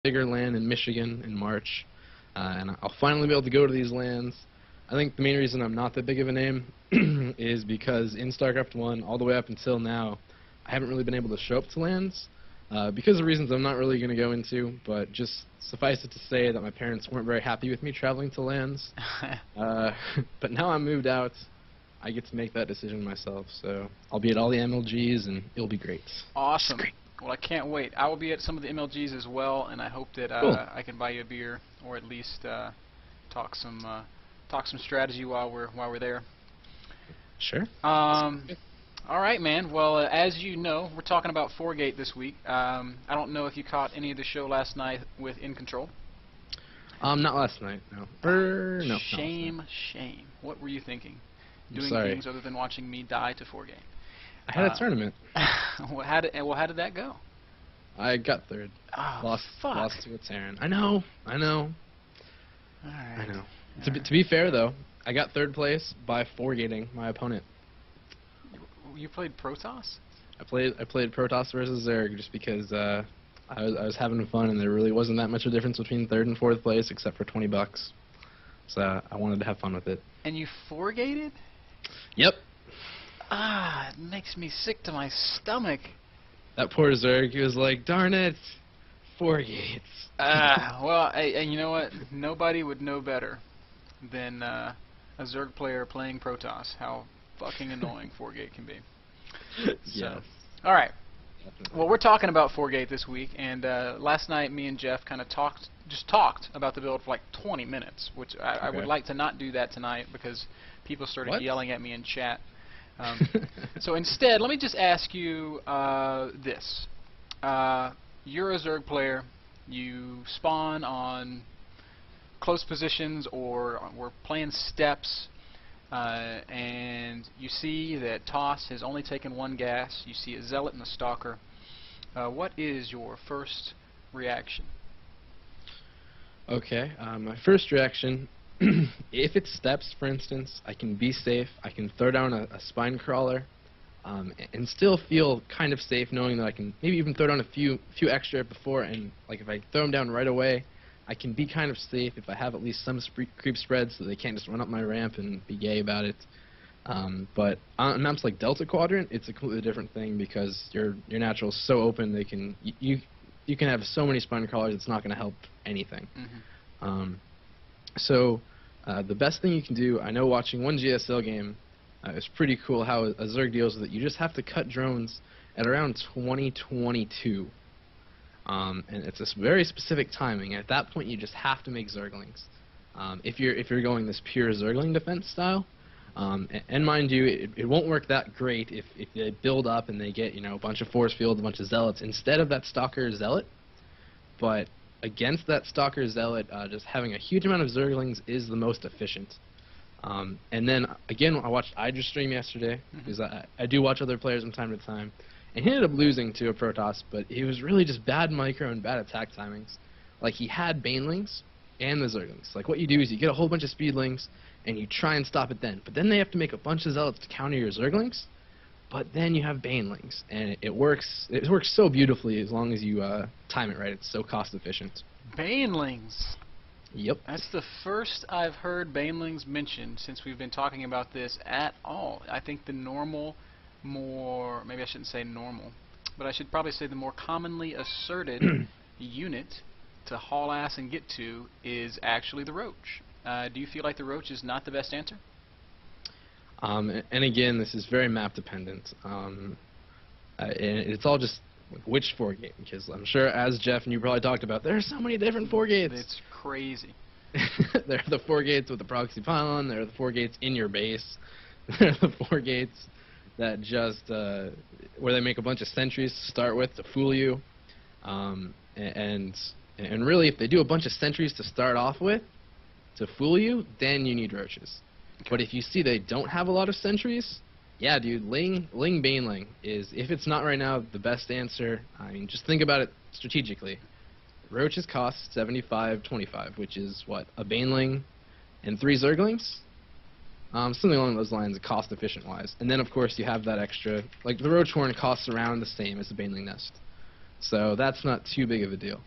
bigger LAN in Michigan in March, and I'll finally be able to go to these LANs. I think the main reason I'm not that big of a name is because in StarCraft 1, all the way up until now, I haven't really been able to show up to LANs because of reasons I'm not really going to go into, but just suffice it to say that my parents weren't very happy with me traveling to LANs. But now I'm moved out, I get to make that decision myself, so I'll be at all the MLGs, and it'll be great. Awesome. Great. Well, I can't wait. I will be at some of the MLGs as well, and I hope that Cool. I can buy you a beer, or at least talk some strategy while we're there. Sure. All right, man. Well, as you know, we're talking about 4Gate this week. I don't know if you caught any of the show last night with In Control. Not last night, no. No. Shame. What were you thinking? Doing sorry. things other than watching me die to 4Gate. I had a tournament. How did that go? I got third. Oh, lost to a Terran. I know. All right. I know. To be fair, though, I got third place by 4-gating my opponent. You played Protoss? I played Protoss versus Zerg just because I was having fun, and there really wasn't that much of a difference between third and fourth place except for $20. So I wanted to have fun with it. And you 4-gated? Yep. Ah, it makes me sick to my stomach. That poor Zerg, he was like, darn it, 4 gates. Well, and you know what? Nobody would know better than a Zerg player playing Protoss how fucking annoying 4Gate can be. Yes. All right. Definitely. Well, we're talking about 4Gate this week, and last night me and Jeff kind of talked about the build for like 20 minutes, which I would like to not do that tonight because people started yelling at me in chat. So instead, let me just ask you this. You're a Zerg player. You spawn on close positions or we're playing steps, and you see that Toss has only taken 1 gas. You see a Zealot and a Stalker. What is your first reaction? Okay, my first reaction, if it's steps, for instance, I can be safe. I can throw down a spine crawler and still feel kind of safe knowing that I can maybe even throw down a few extra before, and like if I throw them down right away, I can be kind of safe if I have at least some creep spread so they can't just run up my ramp and be gay about it. But on maps like Delta Quadrant, it's a completely different thing because your natural is so open. They can you can have so many spine crawlers, it's not going to help anything. Mm-hmm. So the best thing you can do, I know watching one GSL game, it's pretty cool how a Zerg deals with it. You just have to cut drones at around 2022. And it's this very specific timing. At that point, you just have to make Zerglings. If you're going this pure Zergling defense style, and mind you, it won't work that great if they build up and they get a bunch of force fields, a bunch of zealots instead of that Stalker Zealot. But against that Stalker Zealot, just having a huge amount of Zerglings is the most efficient. And then again, I watched Idra's stream yesterday because I do watch other players from time to time. And he ended up losing to a Protoss, but he was really just bad micro and bad attack timings. Like, he had Banelings and the Zerglings. Like, what you do is you get a whole bunch of Speedlings, and you try and stop it then. But then they have to make a bunch of Zealots to counter your Zerglings, but then you have Banelings. And it works so beautifully as long as you time it right. It's so cost efficient. Banelings. Yep. That's the first I've heard Banelings mentioned since we've been talking about this at all. I think the normal... maybe I shouldn't say normal, but I should probably say the more commonly asserted unit to haul ass and get to is actually the Roach. Do you feel like the Roach is not the best answer? And again, this is very map dependent. And it's all just which 4-gate, because I'm sure, as Jeff and you probably talked about, there are so many different 4-gates. It's crazy. There are the 4-gates with the proxy pylon, there are the 4-gates in your base, there are the 4-gates that just where they make a bunch of sentries to start with to fool you, and really, if they do a bunch of sentries to start off with to fool you, then you need Roaches. Okay. But if you see they don't have a lot of sentries, yeah, dude, Ling Baneling is, if it's not right now, the best answer. I mean, just think about it strategically. Roaches cost 75-25, which is what, a Baneling and 3 Zerglings. Something along those lines, cost-efficient wise. And then, of course, you have that extra, like the Roach Horn costs around the same as the Baneling Nest. So that's not too big of a deal.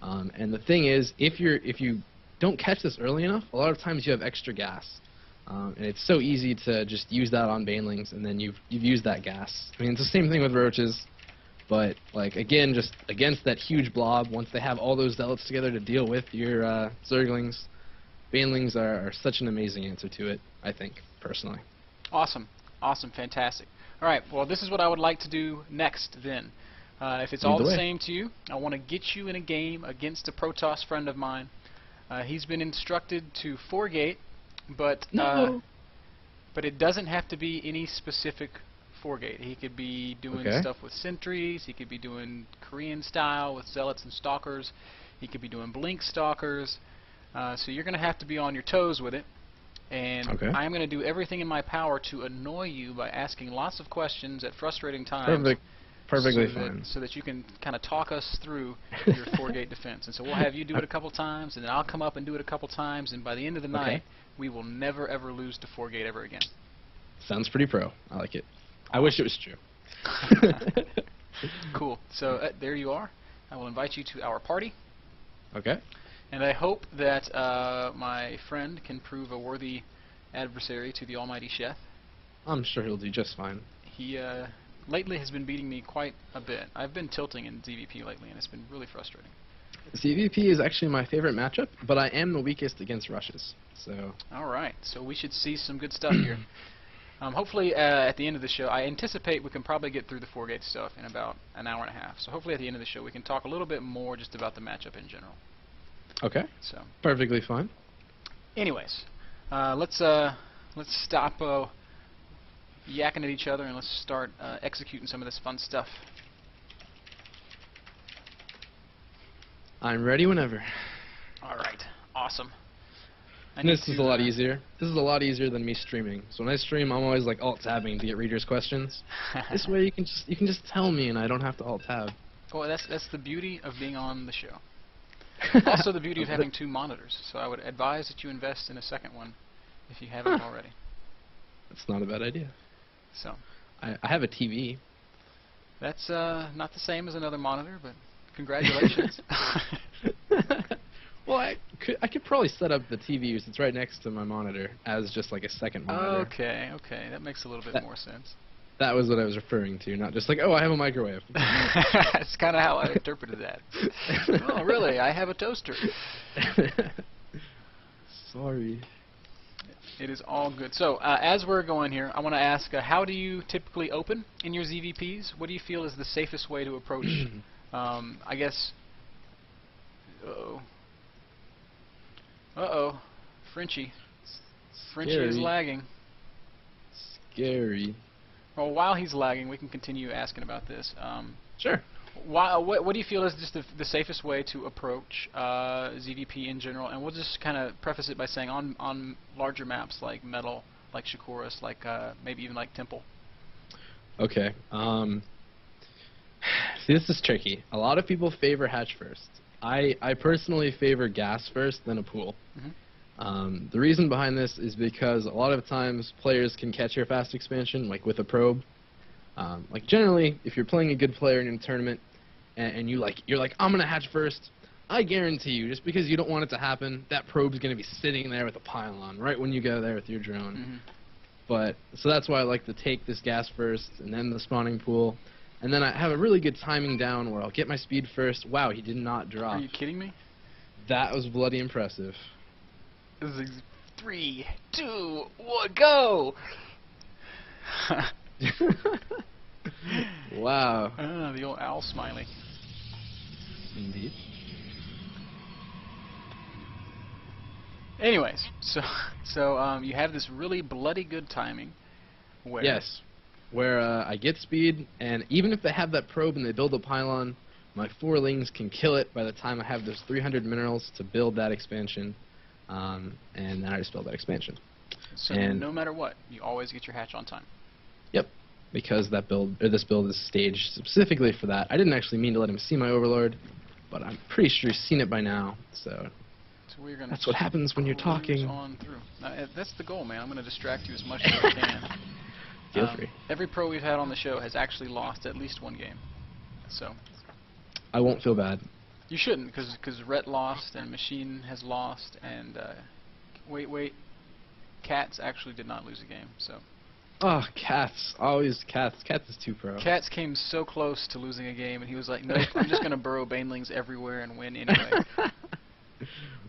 And the thing is, if you don't catch this early enough, a lot of times you have extra gas. And it's so easy to just use that on banelings, and then you've used that gas. I mean, it's the same thing with roaches, but like again, just against that huge blob, once they have all those zealots together to deal with your zerglings, banelings are such an amazing answer to it, I think, personally. Awesome, awesome, fantastic. All right, well, this is what I would like to do next then. If it's all the same to you, I want to get you in a game against a Protoss friend of mine. He's been instructed to forgate, but it doesn't have to be any specific forgate. He could be doing stuff with sentries. He could be doing Korean style with zealots and stalkers. He could be doing blink stalkers. So you're going to have to be on your toes with it. And I'm going to do everything in my power to annoy you by asking lots of questions at frustrating times. Perfectly fine. So that you can kind of talk us through your four-gate defense. And so we'll have you do it a couple times, and then I'll come up and do it a couple times, and by the end of the night, we will never, ever lose to four-gate ever again. Sounds pretty pro. I like it. I wish it was true. Cool. So there you are. I will invite you to our party. Okay. And I hope that my friend can prove a worthy adversary to the almighty Sheth. I'm sure he'll do just fine. He lately has been beating me quite a bit. I've been tilting in ZVP lately, and it's been really frustrating. ZVP is actually my favorite matchup, but I am the weakest against rushes. So. All right. So we should see some good stuff here. Hopefully, at the end of the show, I anticipate we can probably get through the four-gate stuff in about an hour and a half. So hopefully at the end of the show, we can talk a little bit more just about the matchup in general. Okay. So. Perfectly fine. Anyways, let's stop yakking at each other and let's start executing some of this fun stuff. I'm ready whenever. All right. Awesome. This is a lot easier. This is a lot easier than me streaming. So when I stream, I'm always like alt-tabbing to get readers' questions. This way, you can just tell me, and I don't have to alt-tab. Well, that's the beauty of being on the show. Also, the beauty of having two monitors. So I would advise that you invest in a second one if you haven't already. That's not a bad idea. So. I have a TV. That's not the same as another monitor, but congratulations. Well, I could probably set up the TV since it's right next to my monitor as just like a second monitor. Okay, that makes a little bit more sense. That was what I was referring to, not just like, oh, I have a microwave. That's kind of how I interpreted that. Oh, really? I have a toaster. Sorry. It is all good. So, as we're going here, I want to ask, how do you typically open in your ZVPs? What do you feel is the safest way to approach, I guess... Uh-oh. Frenchie. Frenchie is lagging. Scary. Well, while he's lagging, we can continue asking about this. Sure. What do you feel is just the safest way to approach ZVP in general? And we'll just kind of preface it by saying on larger maps like Metal, like Shakuras, like maybe even like Temple. Okay. See, this is tricky. A lot of people favor hatch first. I personally favor gas first, then a pool. The reason behind this is because a lot of times players can catch your fast expansion, like with a probe. Like generally, if you're playing a good player in a tournament, and you're like, I'm gonna hatch first, I guarantee you, just because you don't want it to happen, that probe's gonna be sitting there with a pylon right when you go there with your drone. But so that's why I like to take this gas first, and then the spawning pool. And then I have a really good timing down where I'll get my speed first. Wow, he did not drop. Are you kidding me? That was bloody impressive. 3, 2, 1, go! Wow. The old owl smiley. Indeed. Anyways, so you have this really bloody good timing. Where yes. Where I get speed, and even if they have that probe and they build a pylon, my 4 lings can kill it by the time I have those 300 minerals to build that expansion, and then I just build that expansion. So no matter what, you always get your hatch on time. Yep, because this build is staged specifically for that. I didn't actually mean to let him see my Overlord, but I'm pretty sure he's seen it by now. So we're gonna that's what happens when you're talking. On through. That's the goal, man. I'm going to distract you as much as I can. Feel free. Every pro we've had on the show has actually lost at least one game. So. I won't feel bad. You shouldn't, because Rhett lost and Machine has lost, and wait, Cats actually did not lose a game, so. Oh, Cats, always Cats. Cats is too pro. Cats came so close to losing a game, and he was like, nope, I'm just gonna burrow Banelings everywhere and win anyway.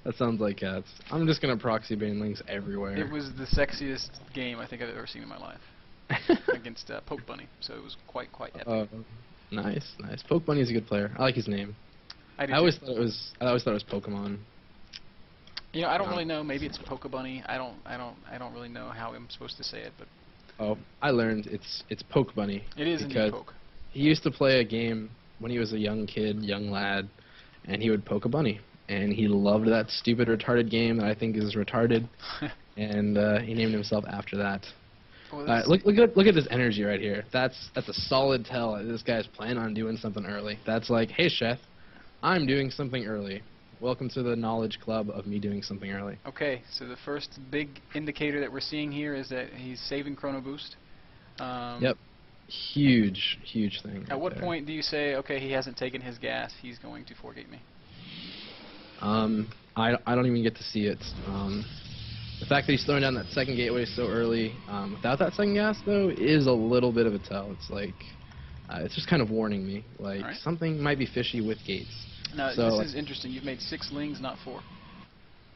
That sounds like Cats. I'm just gonna proxy Banelings everywhere. It was the sexiest game I think I've ever seen in my life against Poke Bunny, so it was quite epic. Nice. Poke Bunny is a good player. I like his name. I always thought it was Pokemon. You know, I don't really know. Maybe it's Poke Bunny. I don't really know how I'm supposed to say it, but. Oh, I learned it's Poke Bunny. It is indeed Poke. He used to play a game when he was a young lad, and he would poke a bunny, and he loved that stupid retarded game that I think is retarded, and he named himself after that. Well, look at this energy right here. That's a solid tell that this guy's planning on doing something early. That's like, hey Sheth, I'm doing something early. Welcome to the knowledge club of me doing something early. Okay, so the first big indicator that we're seeing here is that he's saving Chrono Boost. Yep. Huge thing. At what point do you say, okay, he hasn't taken his gas, he's going to 4-gate me? I don't even get to see it. The fact that he's throwing down that second gateway so early, without that second gas though, is a little bit of a tell. It's like, it's just kind of warning me, like something might be fishy with gates. Now this is interesting. You've made 6 lings, not 4.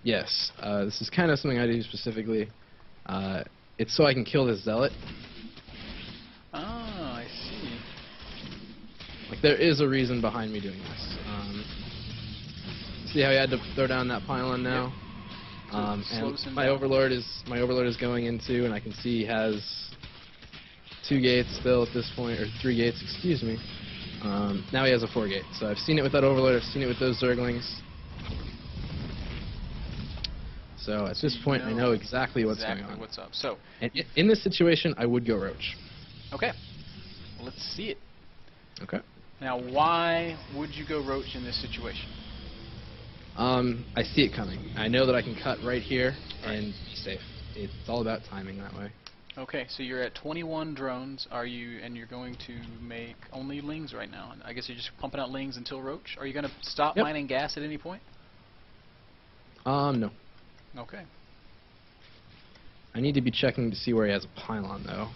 Yes, this is kind of something I do specifically. It's so I can kill this zealot. Ah, I see. Like there is a reason behind me doing this. See how he had to throw down that pylon now? Yep. And my overlord is going into, and I can see he has 2 gates still at this point, or 3 gates, excuse me. Now he has a 4-gate. So I've seen it with that overlord. I've seen it with those zerglings. So at this point, I know exactly what's going on. What's up? So in this situation, I would go Roach. Okay. Well, let's see it. Okay. Now, why would you go Roach in this situation? I see it coming. I know that I can cut right here and be safe. It's all about timing that way. Okay, so you're at 21 drones. And you're going to make only lings right now. I guess you're just pumping out lings until Roach. Are you going to stop mining gas at any point? No. Okay. I need to be checking to see where he has a pylon, though.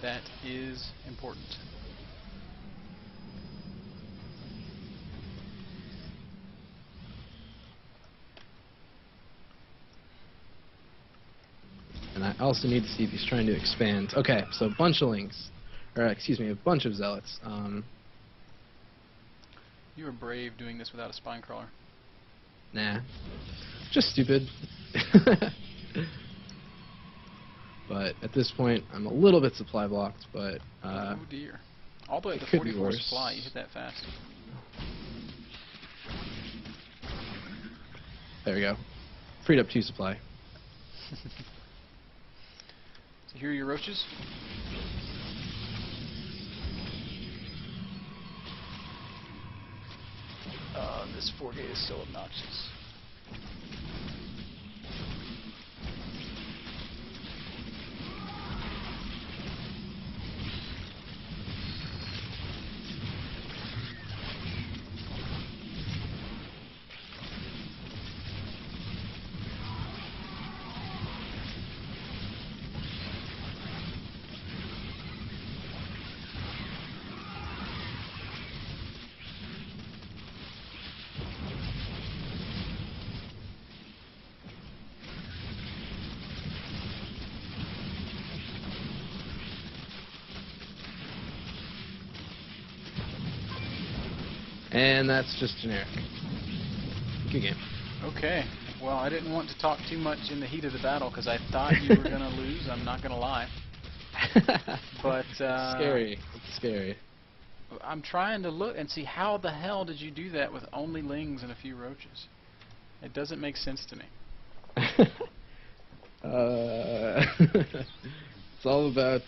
That is important. And I also need to see if he's trying to expand. Okay, so a bunch of lings. Or, excuse me, a bunch of zealots. You were brave doing this without a spine crawler. Nah. Just stupid. But at this point, I'm a little bit supply blocked, but... oh dear. All the way to 44 supply, you hit that fast. There we go. Freed up 2 supply. So here are your roaches. This 4-gate is so obnoxious. And that's just generic. Good game. Okay. Well, I didn't want to talk too much in the heat of the battle because I thought you were going to lose. I'm not going to lie. But scary. It's scary. I'm trying to look and see how the hell did you do that with only lings and a few roaches. It doesn't make sense to me. It's all about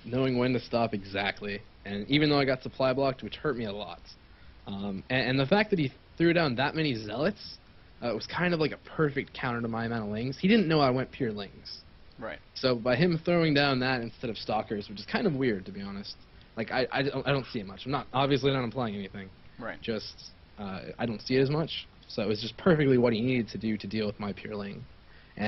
knowing when to stop exactly. And even though I got supply blocked, which hurt me a lot, and the fact that he threw down that many zealots was kind of like a perfect counter to my amount of lings. He didn't know I went pure lings. Right. So by him throwing down that instead of stalkers, which is kind of weird to be honest. Like I don't see it much. I'm not obviously not implying anything. Right. Just I don't see it as much. So it was just perfectly what he needed to do to deal with my pure lane.